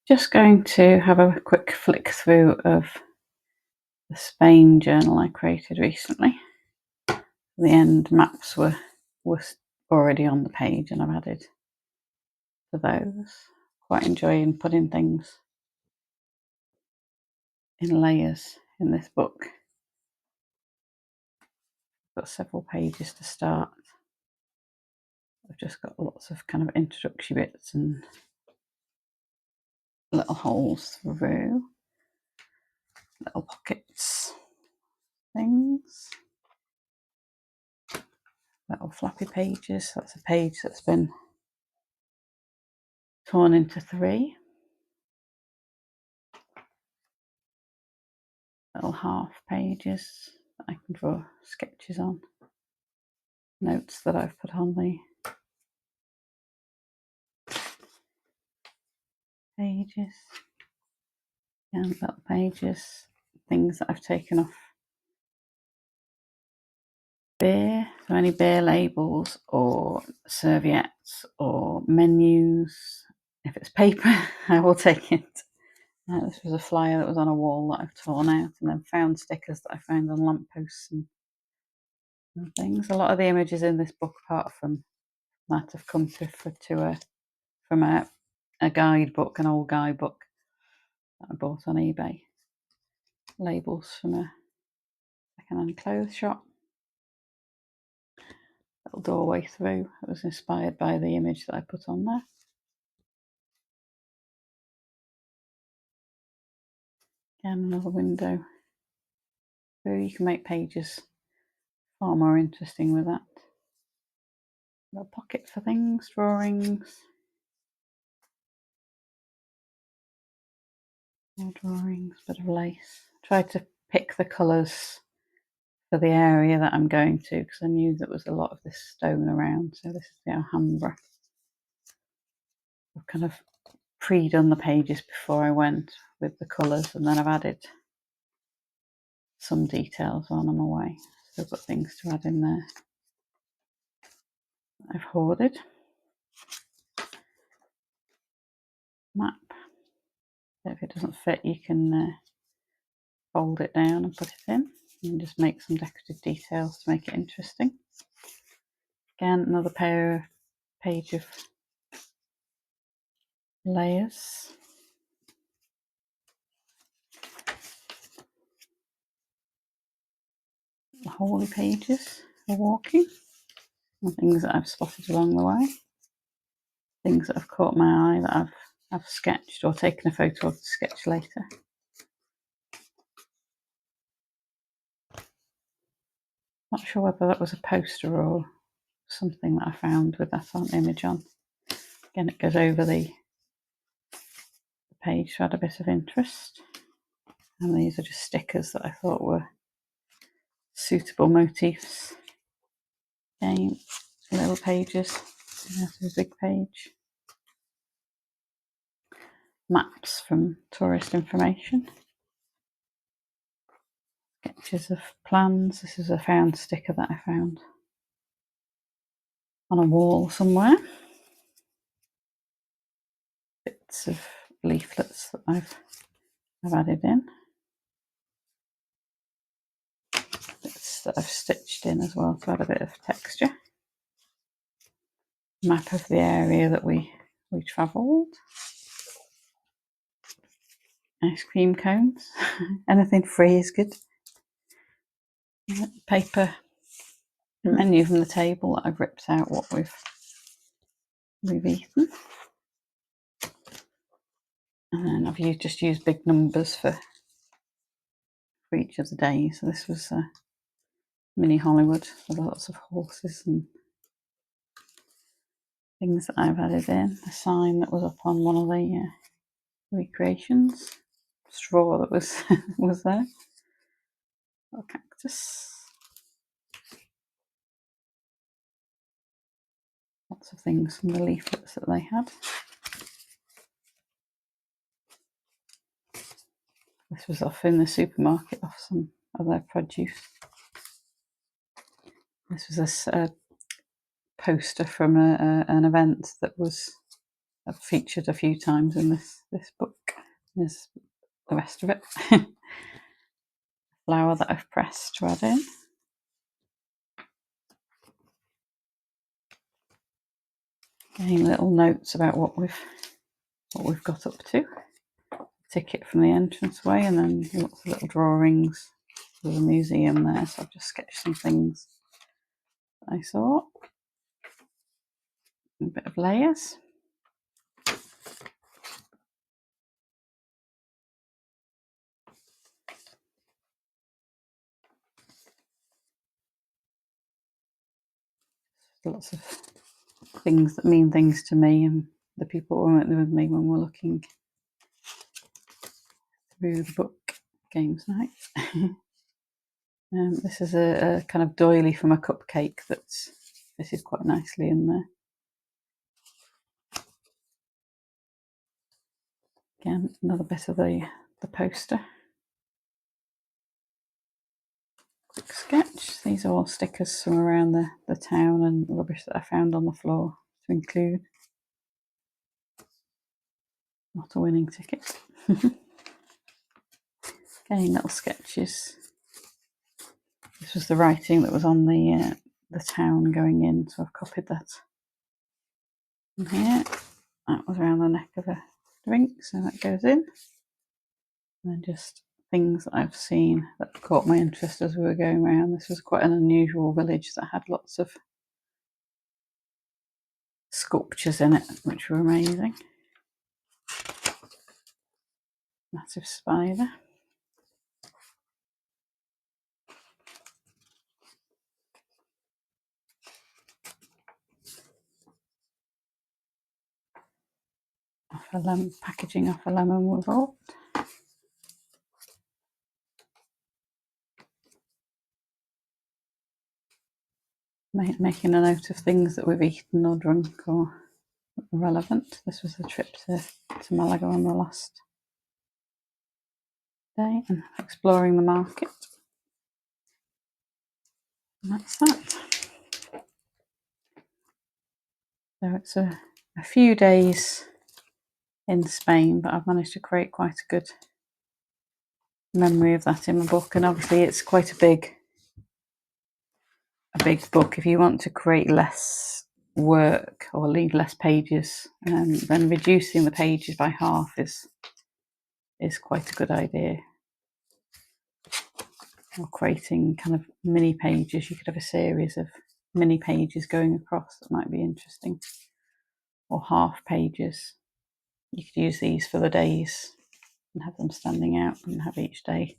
Just going to have a quick flick through of the Spain journal I created recently. The end maps were already on the page and I've added to those. Quite enjoying putting things in layers in this book. Got several pages to start. I've just got lots of kind of introductory bits and little holes through, little pockets, things, little flappy pages. That's a page that's been torn into 3. Little half pages that I can draw sketches on. Notes that I've put on the pages. And little pages, things that I've taken off beer, so any beer labels or serviettes or menus. If it's paper, I will take it. This was a flyer that was on a wall that I've torn out, and then found stickers that I found on lampposts and things. A lot of the images in this book, apart from that, have come from a guidebook, an old guidebook that I bought on eBay. Labels from a second-hand clothes shop. Little doorway through. It was inspired by the image that I put on there. Again, another window through. You can make pages far more interesting with that. Little pocket for things, drawings. More drawings, bit of lace. Tried to pick the colours for the area that I'm going to, because I knew there was a lot of this stone around. So this is the Alhambra. I've kind of pre-done the pages before I went with the colours, and then I've added some details on my way. So I've got things to add in there. I've hoarded. Map. So if it doesn't fit, you can fold it down and put it in, and just make some decorative details to make it interesting. Again, another page of layers. The holy pages for walking, and things that I've spotted along the way, things that have caught my eye that I've sketched or taken a photo of to sketch later. Not sure whether that was a poster or something that I found with that image on. Again, it goes over the page to add a bit of interest. And these are just stickers that I thought were suitable motifs. Again, little pages. That's a big page. Maps from tourist information. Sketches of plans. This is a found sticker that I found on a wall somewhere. Bits of leaflets that I've added in. Bits that I've stitched in as well to add a bit of texture. Map of the area that we travelled. Ice cream cones. Anything free is good. Paper menu from the table that I've ripped out what we've eaten. And then I've just used big numbers for each of the days. So this was mini Hollywood with lots of horses and things that I've added in. A sign that was up on one of the recreations. Straw that was was there. A cactus. Lots of things from the leaflets that they had. This was off in the supermarket, off some of their produce. This was a poster from an event that was I've featured a few times in this book. There's the rest of it. Flower that I've pressed to add in. Getting little notes about what we've got up to. Ticket from the entranceway, and then lots of little drawings. There's a museum there, so I've just sketched some things that I saw. A bit of layers. Lots of things that mean things to me and the people who went with me when we're looking through the book. Games night. This is a kind of doily from a cupcake that's fitted quite nicely in there. Again, another bit of the poster. Quick sketch. These are all stickers from around the town and rubbish that I found on the floor to include. Not a winning ticket. Again, little sketches. This was the writing that was on the town going in, so I've copied that. And here, that was around the neck of a drink, so that goes in. And then just things that I've seen that caught my interest as we were going around. This was quite an unusual village that had lots of sculptures in it, which were amazing. Massive spider. Packaging off a lemon revolt. Making a note of things that we've eaten or drunk or relevant. This was the trip to Malaga on the last day and exploring the market. And that's that. So it's a few days in Spain, but I've managed to create quite a good memory of that in my book. And obviously it's quite a big book. If you want to create less work or leave less pages, then reducing the pages by half is quite a good idea. Or creating kind of mini pages. You could have a series of mini pages going across that might be interesting. Or half pages. You could use these for the days and have them standing out and have each day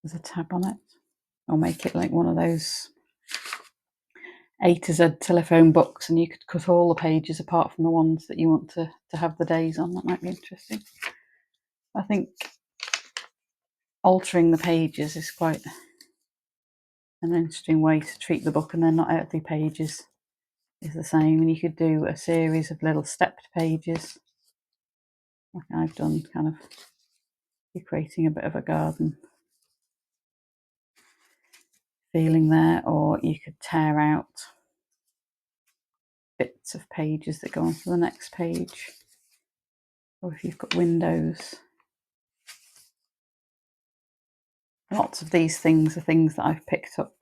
there's a tab on it. Or make it like one of those A to Z telephone books, and you could cut all the pages apart from the ones that you want to have the days on. That might be interesting. I think altering the pages is quite an interesting way to treat the book, and then not every pages is the same. And you could do a series of little stepped pages, like I've done, kind of you're creating a bit of a garden feeling there, or you could tear out bits of pages that go on to the next page, or if you've got windows. Lots of these things are things that I've picked up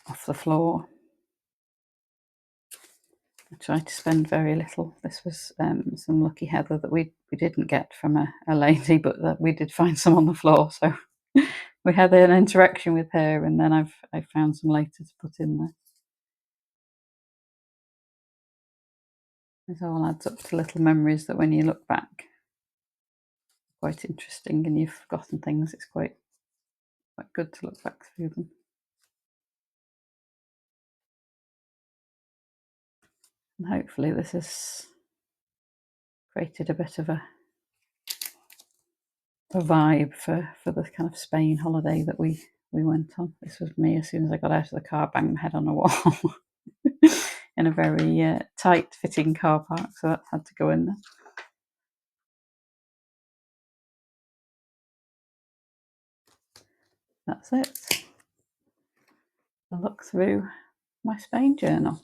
off the floor. I tried to spend very little. This was some lucky heather that we didn't get from a lady, but that we did find some on the floor, so we had an interaction with her, and then I found some later to put in there. This all adds up to little memories that when you look back, quite interesting, and you've forgotten things, it's quite good to look back through them. And hopefully this has created a bit of a vibe for the kind of Spain holiday that we went on. This was me as soon as I got out of the car, banged my head on a wall in a very tight fitting car park, so that had to go in there. That's it. A look through my Spain journal.